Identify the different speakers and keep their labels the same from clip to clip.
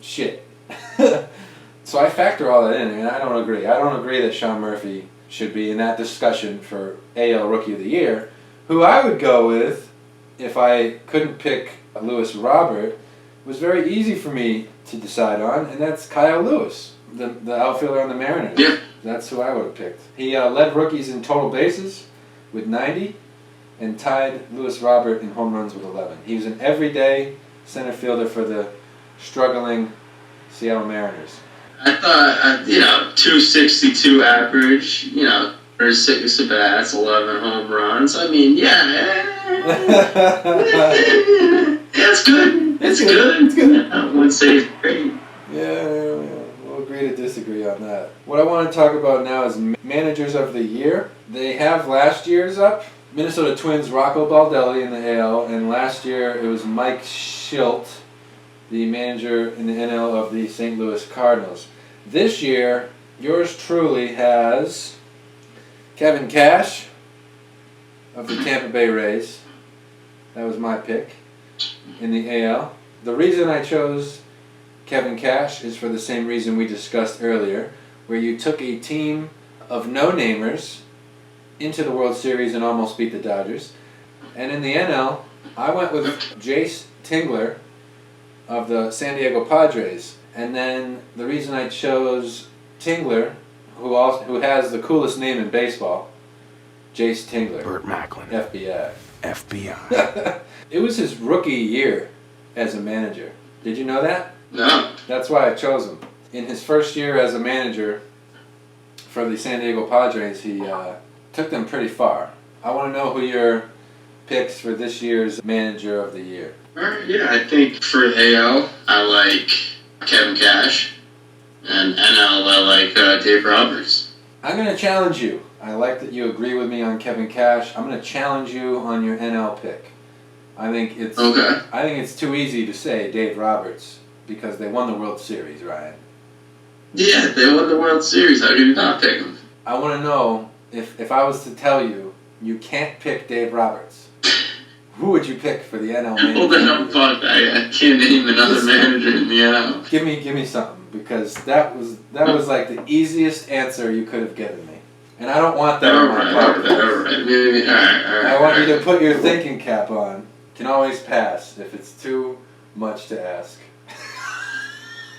Speaker 1: shit. So I factor all that in, and I don't agree. I don't agree that Sean Murphy should be in that discussion for AL Rookie of the Year. Who I would go with, if I couldn't pick Lewis Robert, was very easy for me to decide on, and that's Kyle Lewis, the outfielder on the Mariners.
Speaker 2: Yeah.
Speaker 1: That's who I would have picked. He led rookies in total bases with 90 and tied Lewis Robert in home runs with 11. He was an everyday center fielder for the struggling Seattle Mariners.
Speaker 2: I thought, 262 average, 36 at bats, 11 home runs. I mean, it's good. It's good.
Speaker 1: It's good.
Speaker 2: I wouldn't say it's great.
Speaker 1: Yeah, we'll agree to disagree on that. What I want to talk about now is managers of the year. They have last year's up. Minnesota Twins, Rocco Baldelli in the AL, and last year it was Mike Shildt, the manager in the NL of the St. Louis Cardinals. This year, yours truly has Kevin Cash of the Tampa Bay Rays. That was my pick in the AL. The reason I chose Kevin Cash is for the same reason we discussed earlier, where you took a team of no-namers into the World Series and almost beat the Dodgers. And in the NL, I went with Jace Tingler of the San Diego Padres. And then the reason I chose Tingler, who has the coolest name in baseball, Jace Tingler.
Speaker 3: Burt Macklin.
Speaker 1: FBI.
Speaker 3: FBI.
Speaker 1: It was his rookie year as a manager. Did you know that?
Speaker 2: No.
Speaker 1: That's why I chose him. In his first year as a manager for the San Diego Padres, he took them pretty far. I want to know who your picks for this year's manager of the year.
Speaker 2: I think for AL, I like Kevin Cash, and NL, I like Dave Roberts.
Speaker 1: I'm going to challenge you. I like that you agree with me on Kevin Cash. I'm going to challenge you on your NL pick. I think it's too easy to say Dave Roberts because they won the World Series, Ryan.
Speaker 2: Yeah, they won the World Series. How do you not pick him?
Speaker 1: I want to know if I was to tell you you can't pick Dave Roberts, who would you pick for the NL manager?
Speaker 2: Well, then I'm fucked. I can't name another manager in the NL.
Speaker 1: Give me something, because that was like the easiest answer you could have given me, and I don't want that on my podcast. I want you to put your thinking cap on. Can always pass if it's too much to ask.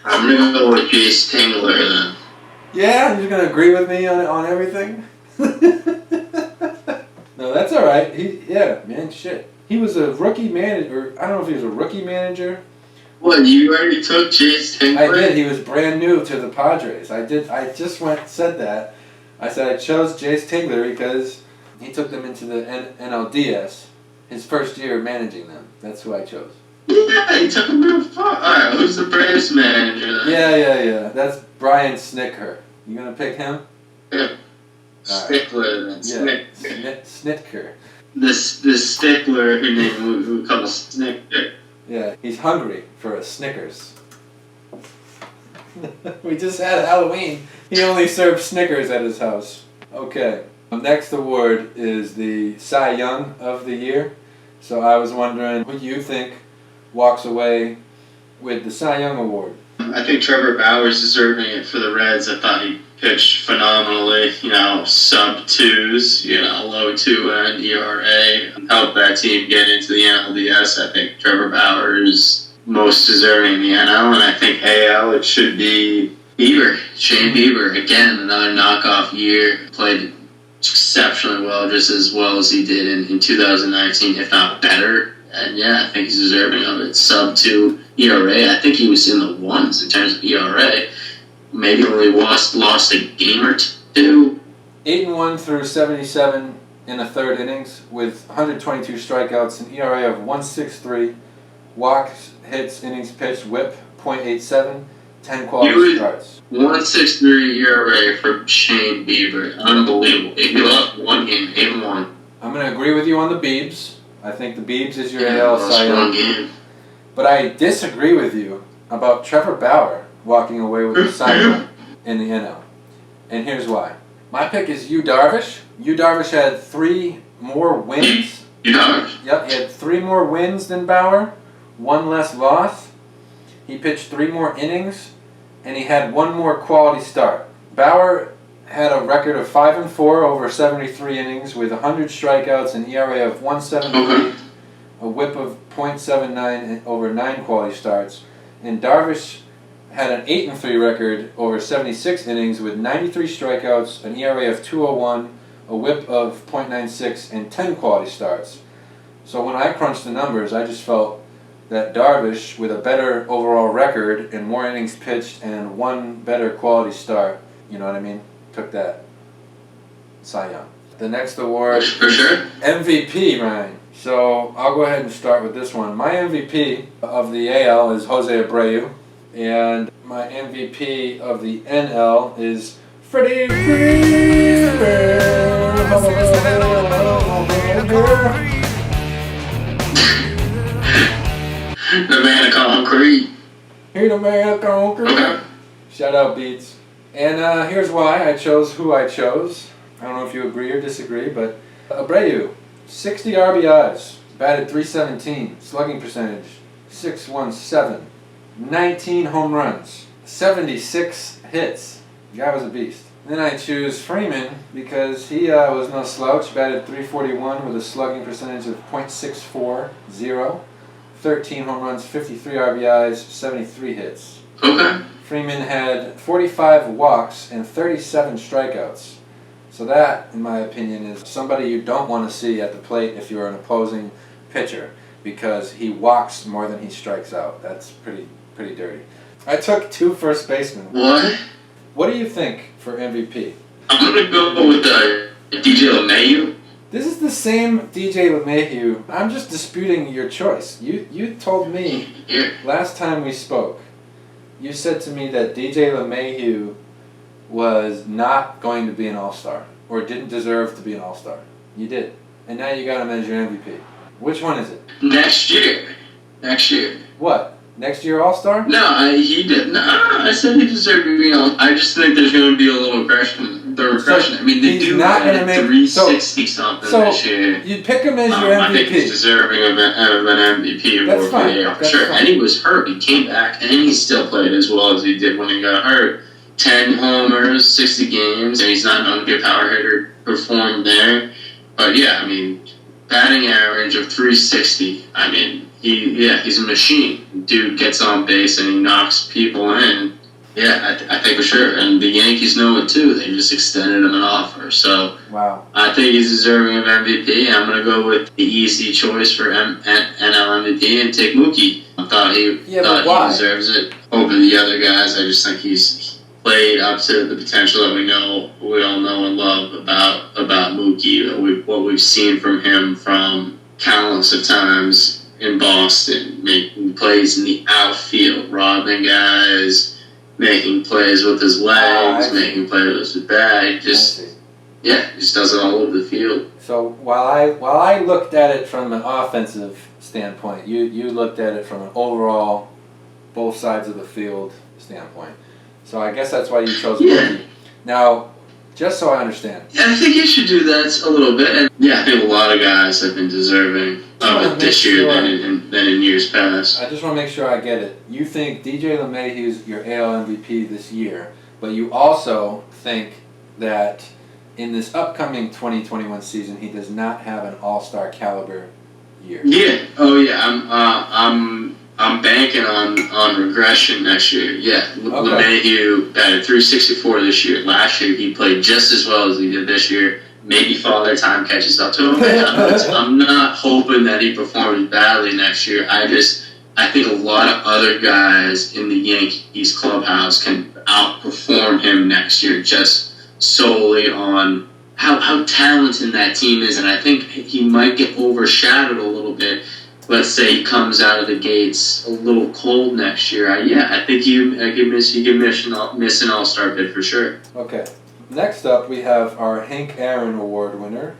Speaker 2: I'm gonna go with Jace Tingler then.
Speaker 1: Yeah, you're gonna agree with me on everything. No, that's all right. Shit. He was a rookie manager. I don't know if he was a rookie manager.
Speaker 2: What, you already took Jace Tingler?
Speaker 1: I did. He was brand new to the Padres. I just said that. I said I chose Jace Tingler because he took them into the NLDS, his first year managing them. That's who I chose.
Speaker 2: Yeah, he took them real far. Alright, who's the Braves manager then?
Speaker 1: Yeah. That's Brian Snitker. You gonna pick him?
Speaker 2: Yeah. Stickler then.
Speaker 1: Yeah. Snitker.
Speaker 2: This Stickler who we call Snicker.
Speaker 1: Yeah, he's hungry for a Snickers. We just had Halloween. He only served Snickers at his house. Okay. Next award is the Cy Young of the Year. So I was wondering, who do you think walks away with the Cy Young Award?
Speaker 2: I think Trevor Bauer's deserving it for the Reds. I thought he pitched phenomenally, sub-twos, low 2-end ERA. Helped that team get into the NLDS. I think Trevor Bauer is most deserving in the NL, and I think AL it should be Bieber, Shane Bieber. Again, another knockoff year. Played exceptionally well, just as well as he did in 2019, if not better. And yeah, I think he's deserving of it. Sub-2 ERA. I think he was in the ones in terms of ERA. Maybe only lost a game or two.
Speaker 1: 8-1 through 77 in the third innings with 122 strikeouts, an ERA of 1.63, walks, hits, innings pitched, WHIP .87, 10 quality starts.
Speaker 2: 1.63 ERA for Shane Bieber. Unbelievable. He lost one game, 8-1.
Speaker 1: I'm going to agree with you on the Biebs. I think the Biebs is your AL Cy Young.
Speaker 2: Game.
Speaker 1: But I disagree with you about Trevor Bauer walking away with the Cy Young in the NL. And here's why. My pick is Yu Darvish. Yu Darvish had 3 more wins.
Speaker 2: Yu Darvish?
Speaker 1: Yep, he had 3 more wins than Bauer, 1 less loss. he pitched 3 more innings, and he had 1 more quality start. Bauer had a record of 5-4 over 73 innings with 100 strikeouts, an ERA of 1.73, a WHIP of .79 over 9 quality starts, and Darvish had an 8-3 record over 76 innings with 93 strikeouts, an ERA of 2.01, a WHIP of .96, and 10 quality starts. So when I crunched the numbers, I just felt that Darvish, with a better overall record and more innings pitched and 1 better quality start, you know what I mean, took that Cy Young. The next award
Speaker 2: For sure.
Speaker 1: MVP, Ryan. So I'll go ahead and start with this one. My MVP of the AL is Jose Abreu, and my MVP of the NL is Freddie Freeman.
Speaker 2: The man of concrete.
Speaker 1: He the man of concrete.
Speaker 2: Okay.
Speaker 1: Shout out Beats. And here's why I chose who I chose. I don't know if you agree or disagree, but Abreu, 60 RBIs, batted .317, slugging percentage .617, 19 home runs, 76 hits. The guy was a beast. Then I choose Freeman because he was no slouch, batted .341 with a slugging percentage of .640, 13 home runs, 53 RBIs, 73 hits.
Speaker 2: Okay.
Speaker 1: Freeman had 45 walks and 37 strikeouts. So that, in my opinion, is somebody you don't want to see at the plate if you're an opposing pitcher, because he walks more than he strikes out. That's pretty dirty. I took 2 first basemen.
Speaker 2: What?
Speaker 1: What do you think for MVP?
Speaker 2: I'm gonna go with DJ LeMahieu.
Speaker 1: This is the same DJ LeMahieu. I'm just disputing your choice. You told me
Speaker 2: Yeah.
Speaker 1: last time we spoke, you said to me that DJ LeMahieu was not going to be an all-star, or didn't deserve to be an all-star. You did. And now you got him as your MVP. Which one is it?
Speaker 2: Next year. Next year.
Speaker 1: What? Next year all-star?
Speaker 2: No, he did. No, I said he deserved to be on. I just think there's going to be a little regression. The regression. I mean, they
Speaker 1: he's
Speaker 2: do
Speaker 1: not
Speaker 2: had
Speaker 1: gonna make
Speaker 2: 360 something this year.
Speaker 1: You'd pick him as your MVP.
Speaker 2: I think he's deserving of an MVP
Speaker 1: That's
Speaker 2: award
Speaker 1: fine.
Speaker 2: for the year, for
Speaker 1: That's
Speaker 2: sure.
Speaker 1: fine.
Speaker 2: And he was hurt. He came back, and he still played as well as he did when he got hurt. 10 homers, 60 games, and he's not known to be a power hitter. Performed there, but yeah, I mean, batting average of 360. I mean, he's a machine. Dude gets on base and he knocks people in. Yeah, I think for sure. And the Yankees know it too. They just extended him an offer. So
Speaker 1: Wow.
Speaker 2: I think he's deserving of MVP. I'm going to go with the easy choice for NL MVP and take Mookie. I thought he deserves it over the other guys. I just think he's played up to the potential that we all know and love about Mookie. What we've seen from him from countless of times in Boston, making plays in the outfield, robbing guys, making plays with his legs, making plays with his bat. Just does it all over the field.
Speaker 1: So while I looked at it from an offensive standpoint, you looked at it from an overall, both sides of the field standpoint. So I guess that's why you chose Mookie. Now, just so I understand.
Speaker 2: Yeah, I think you should do that a little bit. And yeah, I think a lot of guys have been deserving of it this year than in years past.
Speaker 1: I just want to make sure I get it. You think DJ LeMahieu's your AL MVP this year, but you also think that in this upcoming 2021 season, he does not have an all-star caliber year.
Speaker 2: Yeah. Oh yeah. I'm banking on regression next year. Yeah. LeMahieu batted .364 this year. Last year he played just as well as he did this year. Maybe Father Time catches up to him. I'm not hoping that he performs badly next year. I think a lot of other guys in the Yankees clubhouse can outperform him next year just solely on how talented that team is. And I think he might get overshadowed a little bit. Let's say he comes out of the gates a little cold next year. I think he can miss an all-star bid for sure.
Speaker 1: Okay. Next up, we have our Hank Aaron Award winner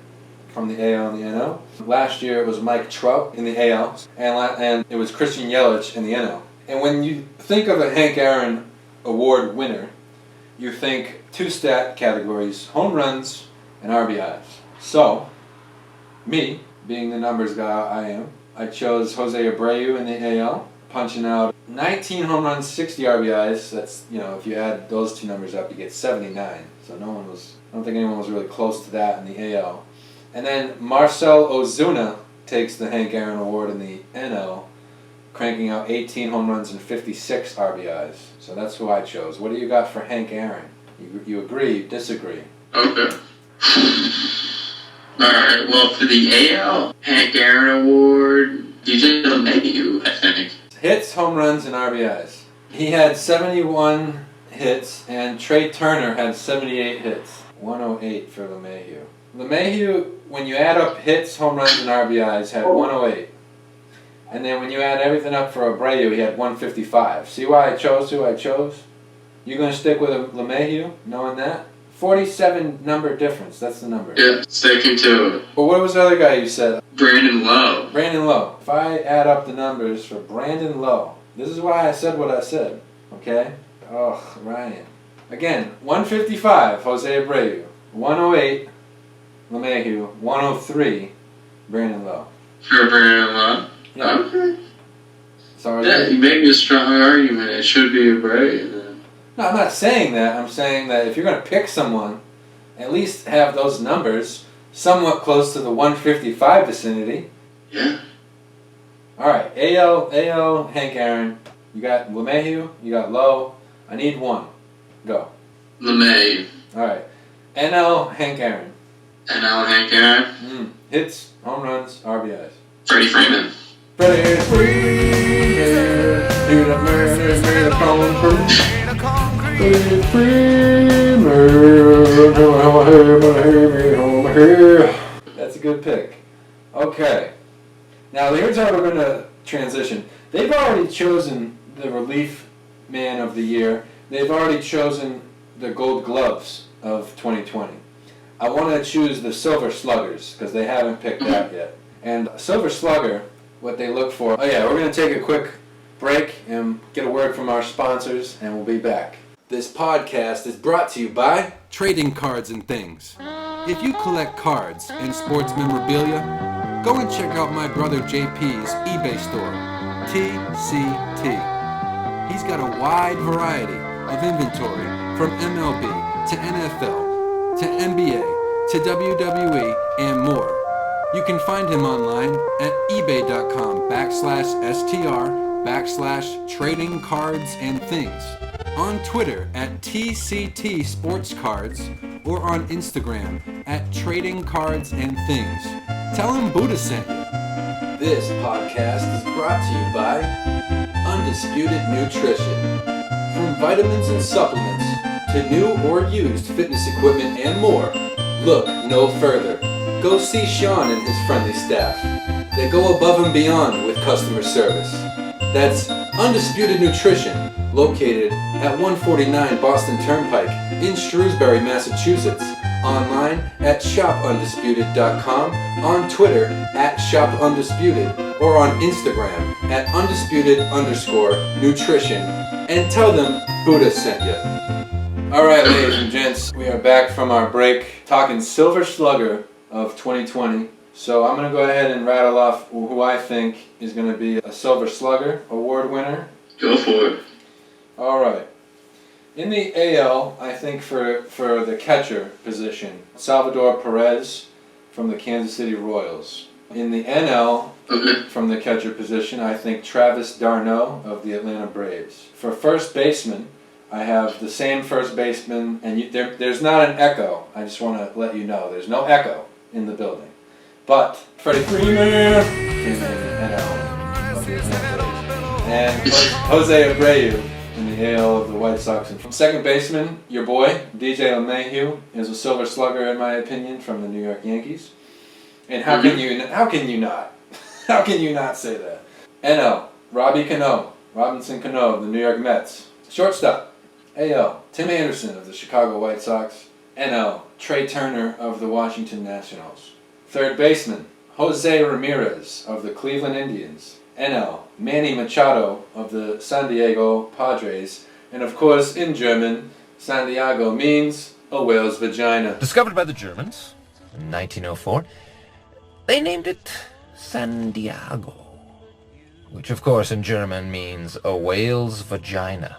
Speaker 1: from the AL and the NL. Last year, it was Mike Trout in the AL, and it was Christian Yelich in the NL. And when you think of a Hank Aaron Award winner, you think 2 stat categories, home runs and RBIs. So, me, being the numbers guy I am, I chose Jose Abreu in the AL, punching out 19 home runs, 60 RBIs. That's, if you add those two numbers up, you get 79. So I don't think anyone was really close to that in the AL. And then Marcell Ozuna takes the Hank Aaron Award in the NL, cranking out 18 home runs and 56 RBIs. So that's who I chose. What do you got for Hank Aaron? You agree, disagree?
Speaker 2: Okay. Alright, well, for the AL Hank Aaron Award, DJ LeMahieu, I think.
Speaker 1: Hits, home runs, and RBIs. He had 71 hits, and Trey Turner had 78 hits. 108 for LeMahieu. LeMahieu, when you add up hits, home runs, and RBIs, had 108. And then when you add everything up for Abreu, he had 155. See why I chose who I chose? You going to stick with LeMahieu, knowing that? 47 number difference, that's the number.
Speaker 2: Yeah, sticking to it.
Speaker 1: But what was the other guy you said?
Speaker 2: Brandon Lowe.
Speaker 1: Brandon Lowe. If I add up the numbers for Brandon Lowe, this is why I said what I said, okay? Oh, Ryan. Again, 155, Jose Abreu. 108, LeMahieu. 103, Brandon Lowe.
Speaker 2: For Brandon Lowe?
Speaker 1: Yeah.
Speaker 2: Okay.
Speaker 1: Sorry.
Speaker 2: Yeah, you made me a strong argument. It should be Abreu then.
Speaker 1: No, I'm not saying that. I'm saying that if you're going to pick someone, at least have those numbers somewhat close to the 155 vicinity.
Speaker 2: Yeah.
Speaker 1: All right, AL, Hank Aaron. You got LeMahieu, you got Lowe. I need one. Go.
Speaker 2: LeMahieu.
Speaker 1: All right. NL, Hank Aaron.
Speaker 2: NL Hank Aaron.
Speaker 1: Hits, home runs, RBIs.
Speaker 2: Freddie Freeman.
Speaker 1: Freddie Freeman. That's a good pick. Okay. Now here's how we're going to transition. They've already chosen the relief man of the year. They've already chosen the Gold Gloves of 2020. I want to choose the Silver Sluggers because they haven't picked that yet. And Silver Slugger, what they look for. Oh yeah, we're going to take a quick break and get a word from our sponsors, and we'll be back. This podcast is brought to you by Trading Cards and Things. If you collect cards and sports memorabilia, go and check out my brother JP's eBay store, TCT. He's got a wide variety of inventory from MLB to NFL to NBA to WWE and more. You can find him online at ebay.com/STR/trading cards and things, on Twitter at TCT Sports Cards, or on Instagram at Trading Cards and Things. Tell him Buddha sent you. This podcast is brought to you by Undisputed Nutrition. From vitamins and supplements to new or used fitness equipment and more, look no further. Go see Sean and his friendly staff. They go above and beyond with customer service. That's Undisputed Nutrition, located at 149 Boston Turnpike in Shrewsbury, Massachusetts. Online at shopundisputed.com, on Twitter at shopundisputed, or on Instagram at undisputed_nutrition, and tell them Buddha sent you. Alright, ladies and gents, we are back from our break talking Silver Slugger of 2020. So I'm going to go ahead and rattle off who I think is going to be a Silver Slugger award winner.
Speaker 2: Go for it.
Speaker 1: Alright. In the AL, I think for the catcher position, Salvador Perez from the Kansas City Royals. In the NL, from the catcher position, I think Travis d'Arnaud of the Atlanta Braves. For first baseman, I have the same first baseman, and there's not an echo. I just want to let you know, there's no echo in the building. But Freddie Freeman in the NL of the Atlanta Braves. And Jose Abreu in the AL of the White Sox. And from second baseman, your boy, DJ LeMahieu, is a Silver Slugger in my opinion from the New York Yankees. And how can you not say that? NL, Robinson Cano of the New York Mets. Shortstop, AL, Tim Anderson of the Chicago White Sox. NL, Trey Turner of the Washington Nationals. Third baseman, Jose Ramirez of the Cleveland Indians. NL, Manny Machado of the San Diego Padres. And of course, in German, San Diego means a whale's vagina.
Speaker 3: Discovered by the Germans in 1904, they named it San Diego. which of course in German means a whale's vagina.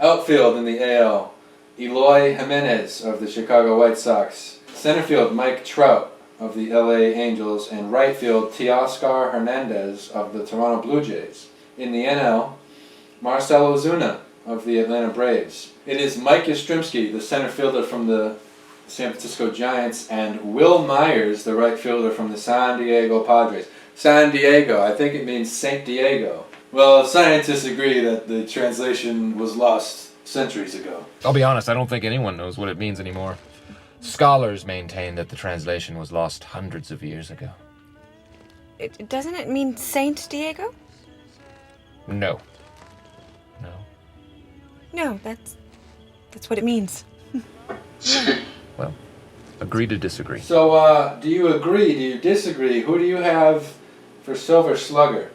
Speaker 1: Outfield in the AL, Eloy Jimenez of the Chicago White Sox. Center field, Mike Trout of the LA Angels. And right field, Teoscar Hernandez of the Toronto Blue Jays. In the NL, Marcell Ozuna of the Atlanta Braves. It is Mike Yastrzemski, the center fielder from the San Francisco Giants, and Will Myers, the right fielder from the San Diego Padres. San Diego, I think it means Saint Diego. Well, scientists agree that the translation was lost centuries ago.
Speaker 3: I'll be honest, I don't think anyone knows what it means anymore. Scholars maintain that the translation was lost hundreds of years ago.
Speaker 4: Doesn't it mean Saint Diego?
Speaker 3: No. No.
Speaker 4: No, that's what it means.
Speaker 3: Well, agree to disagree.
Speaker 1: So, do you agree? Do you disagree? Who do you have for Silver Slugger?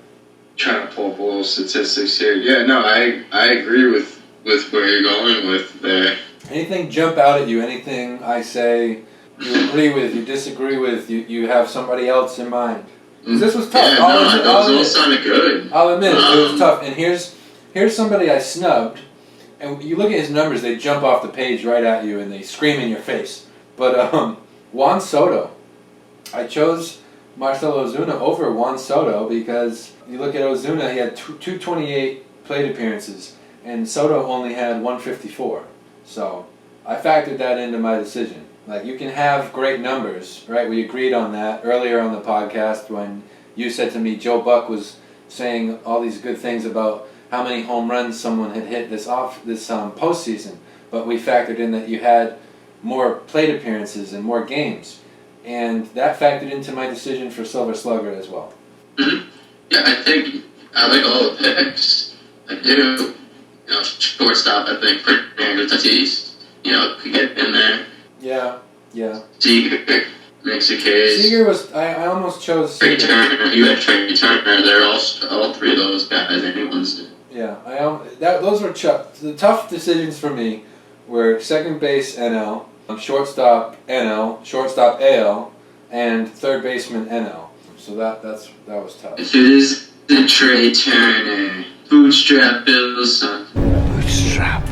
Speaker 2: Trying to pull up a little statistics here. Yeah, no, I agree with where you're going with there.
Speaker 1: Anything jump out at you? Anything I say you agree with, you disagree with, you have somebody else in mind? 'Cause this was tough.
Speaker 2: Yeah, those all sounded good.
Speaker 1: I'll admit it was tough. And here's somebody I snubbed, and you look at his numbers, they jump off the page right at you and they scream in your face. But Juan Soto, I chose Marcell Ozuna over Juan Soto because you look at Ozuna, he had 228 plate appearances, and Soto only had 154. So I factored that into my decision. Like, you can have great numbers, right? We agreed on that earlier on the podcast when you said to me Joe Buck was saying all these good things about how many home runs someone had hit this postseason, but we factored in that you had more plate appearances and more games, and that factored into my decision for Silver Slugger as well.
Speaker 2: Mm-hmm. Yeah, I think I like all the picks. I do. Shortstop, I think Fernando Tatis, could get in there.
Speaker 1: Yeah.
Speaker 2: Seager makes a case.
Speaker 1: Seager was. I almost chose
Speaker 2: Trey
Speaker 1: Seager.
Speaker 2: Turner. You had Trey Turner. They're all three of those guys. Anyone's.
Speaker 1: Yeah, those were the tough decisions for me. Were second base NL, shortstop NL, shortstop AL, and third baseman NL. So that was tough.
Speaker 2: If it is the Trey Turner, bootstrap Bill's son.
Speaker 3: Bootstrap.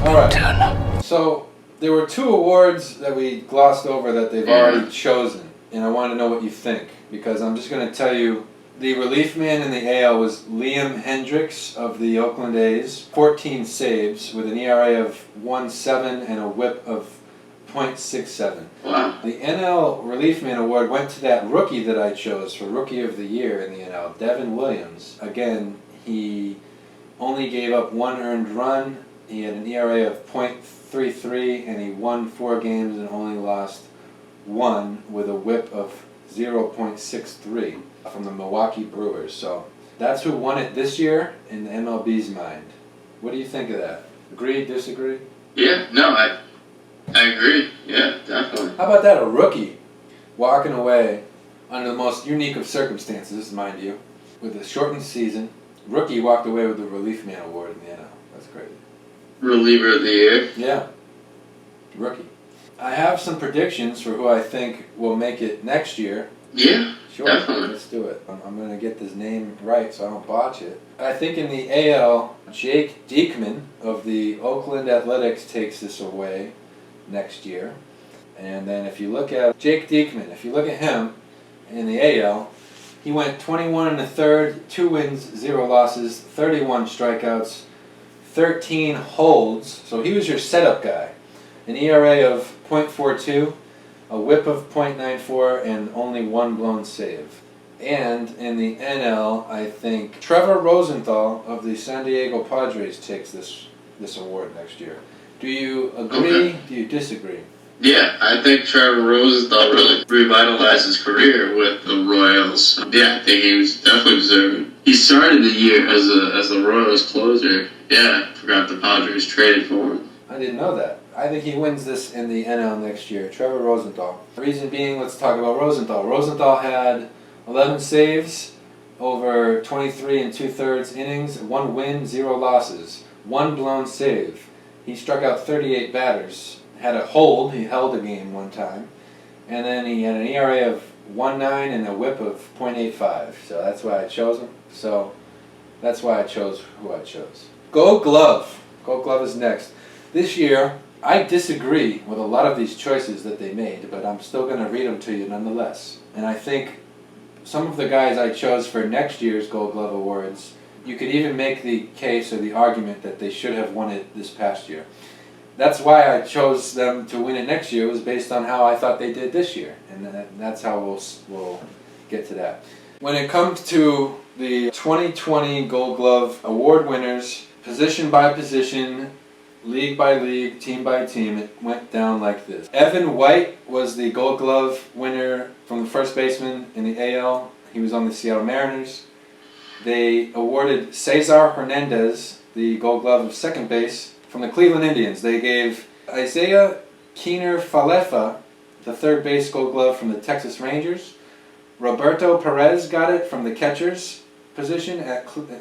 Speaker 1: All right. So there were two awards that we glossed over that they've already chosen, and I want to know what you think because I'm just going to tell you. The relief man in the AL was Liam Hendricks of the Oakland A's, 14 saves with an ERA of 1.7 and a WHIP of .67.
Speaker 2: Wow.
Speaker 1: The NL Relief Man Award went to that rookie that I chose for Rookie of the Year in the NL, Devin Williams. Again, he only gave up one earned run. He had an ERA of .33 and he won 4 games and only lost 1 with a WHIP of 0.63 from the Milwaukee Brewers. So that's who won it this year in the MLB's mind. What do you think of that? Agree, disagree?
Speaker 2: Yeah, no, I agree. Yeah, definitely.
Speaker 1: How about that? A rookie walking away under the most unique of circumstances, mind you, with a shortened season. Rookie walked away with the Relief Man Award in the NL. That's crazy.
Speaker 2: Reliever of the year.
Speaker 1: Yeah. Rookie. I have some predictions for who I think will make it next year.
Speaker 2: Yeah,
Speaker 1: sure.
Speaker 2: Definitely.
Speaker 1: Let's do it. I'm going to get this name right so I don't botch it. I think in the AL, Jake Diekman of the Oakland Athletics takes this away next year. And then if you look at Jake Diekman, if you look at him in the AL, he went 21 1/3, 2 wins, 0 losses, 31 strikeouts, 13 holds. So he was your setup guy. An ERA of .42, a WHIP of .94, and only 1 blown save. And in the NL, I think Trevor Rosenthal of the San Diego Padres takes this award next year. Do you agree?
Speaker 2: Okay.
Speaker 1: Do you disagree?
Speaker 2: Yeah, I think Trevor Rosenthal really revitalized his career with the Royals. Yeah, I think he was definitely deserving. He started the year as the Royals closer. Yeah, forgot the Padres traded for him.
Speaker 1: I didn't know that. I think he wins this in the NL next year. Trevor Rosenthal. The reason being, let's talk about Rosenthal. Rosenthal had 11 saves over 23 2/3 innings, 1 win, 0 losses, 1 blown save. He struck out 38 batters, had a hold, he held a game one time, and then he had an ERA of .19 and a whip of .85. So that's why I chose him. So that's why I chose who I chose. Gold Glove. Gold Glove is next. This year, I disagree with a lot of these choices that they made, but I'm still going to read them to you nonetheless. And I think some of the guys I chose for next year's Gold Glove Awards, you could even make the case or the argument that they should have won it this past year. That's why I chose them to win it next year, was based on how I thought they did this year. And that's how we'll get to that. When it comes to the 2020 Gold Glove Award winners, position by position, league by league, team by team, it went down like this. Evan White was the Gold Glove winner from the first baseman in the AL. He was on the Seattle Mariners. They awarded Cesar Hernandez the Gold Glove of second base from the Cleveland Indians. They gave Isaiah Kiner-Falefa the third base Gold Glove from the Texas Rangers. Roberto Perez got it from the catcher's position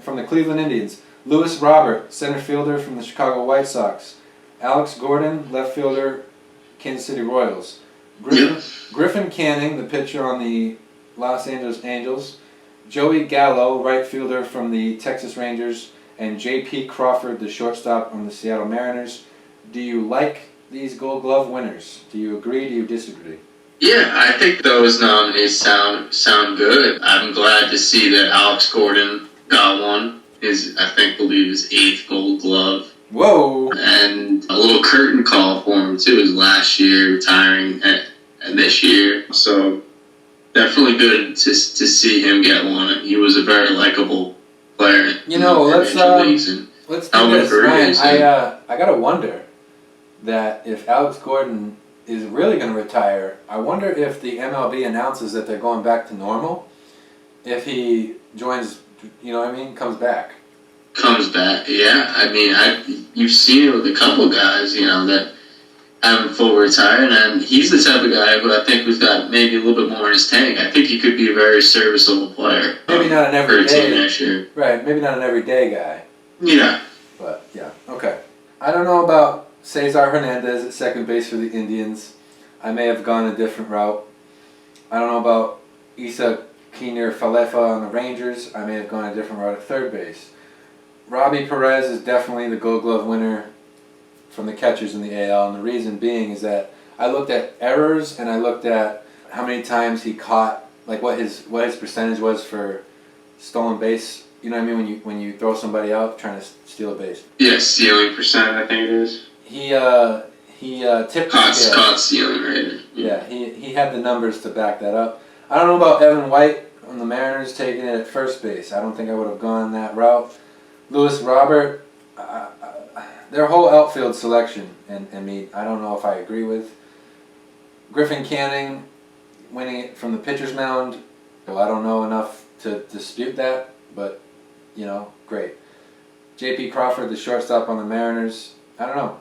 Speaker 1: from the Cleveland Indians. Luis Robert, center fielder from the Chicago White Sox. Alex Gordon, left fielder, Kansas City Royals. Griffin Canning, the pitcher on the Los Angeles Angels. Joey Gallo, right fielder from the Texas Rangers. And J.P. Crawford, the shortstop on the Seattle Mariners. Do you like these Gold Glove winners? Do you agree? Do you disagree?
Speaker 2: Yeah, I think those nominees sound good. I'm glad to see that Alex Gordon got one. Believe his 8th Gold Glove.
Speaker 1: Whoa!
Speaker 2: And a little curtain call for him too. His last year retiring and this year. So definitely good to see him get one. He was a very likable player.
Speaker 1: You know, let's do this, Ryan. I gotta wonder that if Alex Gordon is really going to retire, I wonder if the MLB announces that they're going back to normal, if he joins, comes back.
Speaker 2: Comes back, yeah. I mean, you've seen it with a couple guys, that haven't full retired, and he's the type of guy who I think who's got maybe a little bit more in his tank. I think he could be a very serviceable player.
Speaker 1: Maybe not an everyday
Speaker 2: team next year.
Speaker 1: Right, maybe not an everyday guy.
Speaker 2: Yeah.
Speaker 1: But, yeah, okay. I don't know about Cesar Hernandez at second base for the Indians. I may have gone a different route. I don't know about Isa Kiner-Falefa on the Rangers. I may have gone a different route at third base. Robbie Perez is definitely the Gold Glove winner from the catchers in the AL, and the reason being is that I looked at errors and I looked at how many times he caught, like what his percentage was for stolen base. You know what I mean, when you throw somebody out trying to steal a base.
Speaker 2: Yeah, stealing percent, I think it is.
Speaker 1: He tipped the scale.
Speaker 2: Caught stealing, right?
Speaker 1: Yeah, he had the numbers to back that up. I don't know about Evan White on the Mariners taking it at first base. I don't think I would have gone that route. Luis Robert, their whole outfield selection, and I don't know if I agree with. Griffin Canning winning it from the pitcher's mound. Well, I don't know enough to dispute that, but, great. J.P. Crawford, the shortstop on the Mariners, I don't know.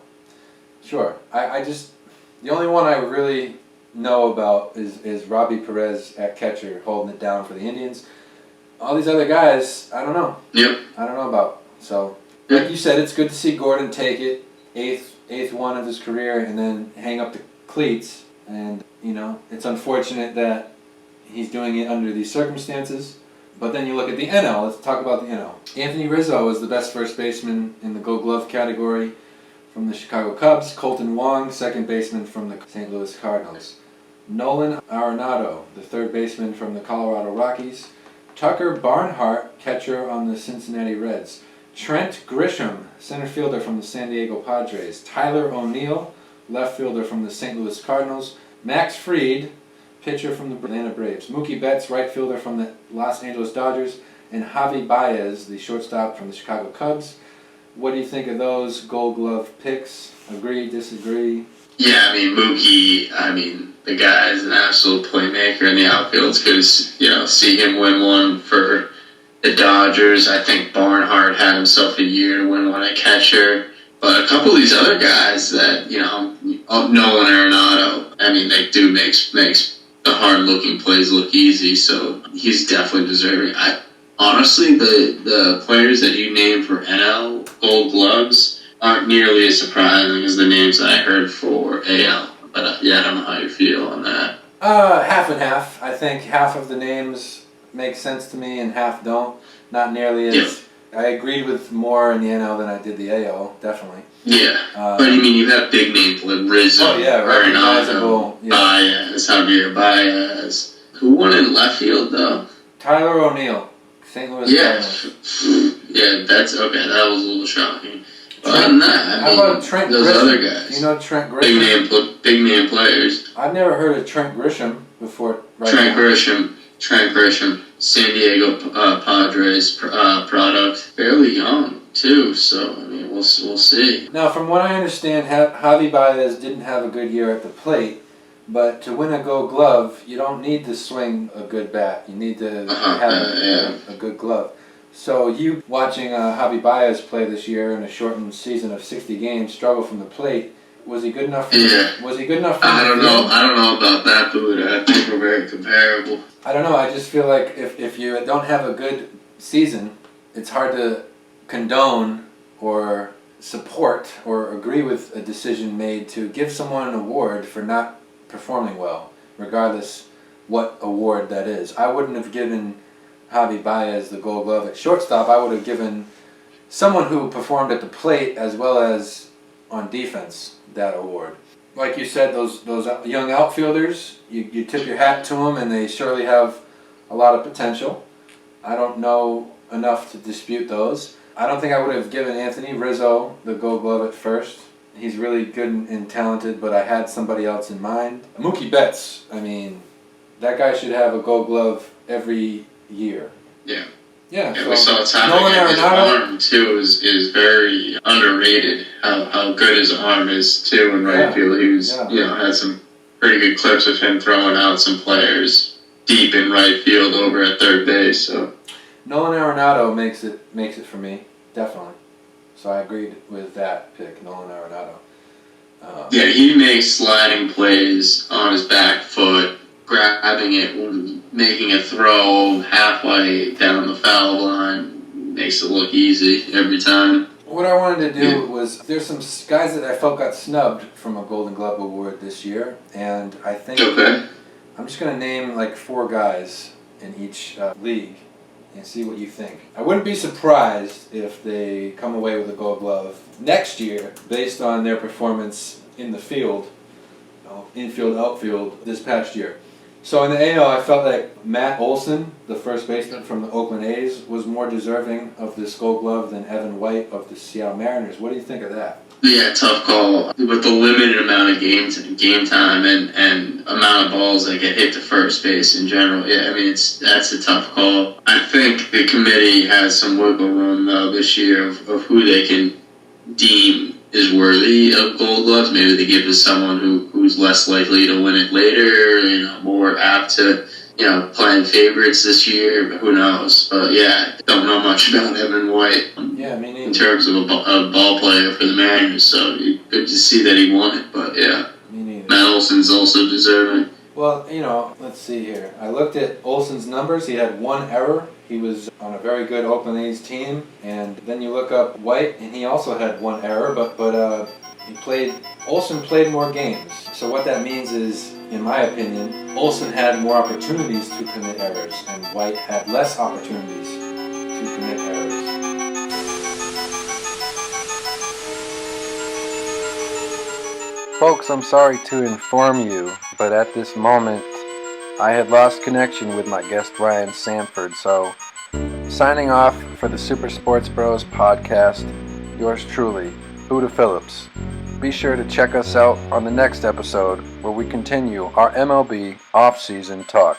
Speaker 1: Sure. The only one I really know about is Robbie Perez at catcher holding it down for the Indians. All these other guys, I don't know.
Speaker 2: Yep.
Speaker 1: I don't know about. So, like you said, it's good to see Gordon take it, eighth one of his career, and then hang up the cleats. And, it's unfortunate that he's doing it under these circumstances. But then you look at the NL. Let's talk about the NL. Anthony Rizzo is the best first baseman in the Gold Glove category from the Chicago Cubs. Colton Wong, second baseman from the St. Louis Cardinals. Nolan Arenado, the third baseman from the Colorado Rockies. Tucker Barnhart, catcher on the Cincinnati Reds. Trent Grisham, center fielder from the San Diego Padres. Tyler O'Neill, left fielder from the St. Louis Cardinals. Max Fried, pitcher from the Atlanta Braves. Mookie Betts, right fielder from the Los Angeles Dodgers. And Javi Baez, the shortstop from the Chicago Cubs. What do you think of those Gold Glove picks? Agree, disagree?
Speaker 2: Yeah, Mookie, the guy is an absolute playmaker in the outfield. It's good to, see him win one for the Dodgers. I think Barnhart had himself a year to win one at catcher. But a couple of these other guys that, Nolan Arenado, they do makes the hard-looking plays look easy, so he's definitely deserving. Honestly, the players that you named for NL Gold Gloves aren't nearly as surprising as the names that I heard for AL. But I don't know how you feel on that.
Speaker 1: Half and half. I think half of the names make sense to me and half don't. Not nearly as... I agreed with more in the NL than I did the AL, definitely.
Speaker 2: Yeah. But I mean, you have big names like Rizzo,
Speaker 1: recognizable.
Speaker 2: Arenado, Baez, Javier Baez. Who won in left field, though?
Speaker 1: Tyler O'Neill, St. Louis Cardinals.
Speaker 2: Yeah, that's okay. That was a little shocking. Other than that,
Speaker 1: how about Trent
Speaker 2: those
Speaker 1: Grisham?
Speaker 2: other guys.
Speaker 1: You know Trent Grisham?
Speaker 2: Big name players.
Speaker 1: I've never heard of Trent Grisham before.
Speaker 2: Trent Grisham, San Diego Padres product, fairly young too. So I mean, we'll see.
Speaker 1: Now, from what I understand, Javi Baez didn't have a good year at the plate, but to win a Gold Glove, you don't need to swing a good bat. You need to have a good glove. So you watching Javi Baez play this year in a shortened season of 60 games, struggle from the plate. Was he good enough? Was he good enough?
Speaker 2: I don't know about that, but I think we're very comparable.
Speaker 1: I don't know. I just feel like if you don't have a good season, it's hard to condone or support or agree with a decision made to give someone an award for not performing well, regardless what award that is. I wouldn't have given Javi Baez the Gold Glove at shortstop. I would have given someone who performed at the plate as well as on defense that award. Like you said, those young outfielders, you tip your hat to them, and they surely have a lot of potential. I don't know enough to dispute those. I don't think I would have given Anthony Rizzo the Gold Glove at first. He's really good and talented, but I had somebody else in mind. Mookie Betts, I mean, that guy should have a Gold Glove every year.
Speaker 2: Yeah.
Speaker 1: Yeah,
Speaker 2: we saw a time his arm too is very underrated. How good his arm is too in right field. He was had some pretty good clips of him throwing out some players deep in right field over at third base. So
Speaker 1: Nolan Arenado makes it for me, definitely. So I agreed with that pick, Nolan Arenado.
Speaker 2: He makes sliding plays on his back foot, grabbing it, making a throw halfway down the foul line, makes it look easy every time.
Speaker 1: What I wanted to do was, there's some guys that I felt got snubbed from a Golden Glove award this year, and I think I'm just going to name like 4 guys in each league and see what you think. I wouldn't be surprised if they come away with a Gold Glove next year based on their performance in the field, infield, outfield, this past year. So in the AL, I felt like Matt Olson, the first baseman from the Oakland A's, was more deserving of this Gold Glove than Evan White of the Seattle Mariners. What do you think of that?
Speaker 2: Yeah, tough call. With the limited amount of game time and amount of balls that get hit to first base in general, I mean, that's a tough call. I think the committee has some wiggle room, though, this year of who they can deem is worthy of Gold Gloves. Maybe they give it to someone who's less likely to win it later, more apt to, playing favorites this year, but who knows. But don't know much about Evan White
Speaker 1: me neither.
Speaker 2: in terms of a ball player for the Mariners, so good to see that he won it, but
Speaker 1: Me neither.
Speaker 2: Matt Olson's also deserving.
Speaker 1: Well, let's see here. I looked at Olson's numbers. He had 1 error. He was on a very good Oakland A's team. And then you look up White, and he also had 1 error, but Olson played more games. So what that means is, in my opinion, Olson had more opportunities to commit errors, and White had less opportunities to commit errors. Folks, I'm sorry to inform you, but at this moment, I had lost connection with my guest Ryan Sanford, so signing off for the Super Sports Bros podcast, yours truly, Buda Phillips. Be sure to check us out on the next episode where we continue our MLB Offseason talk.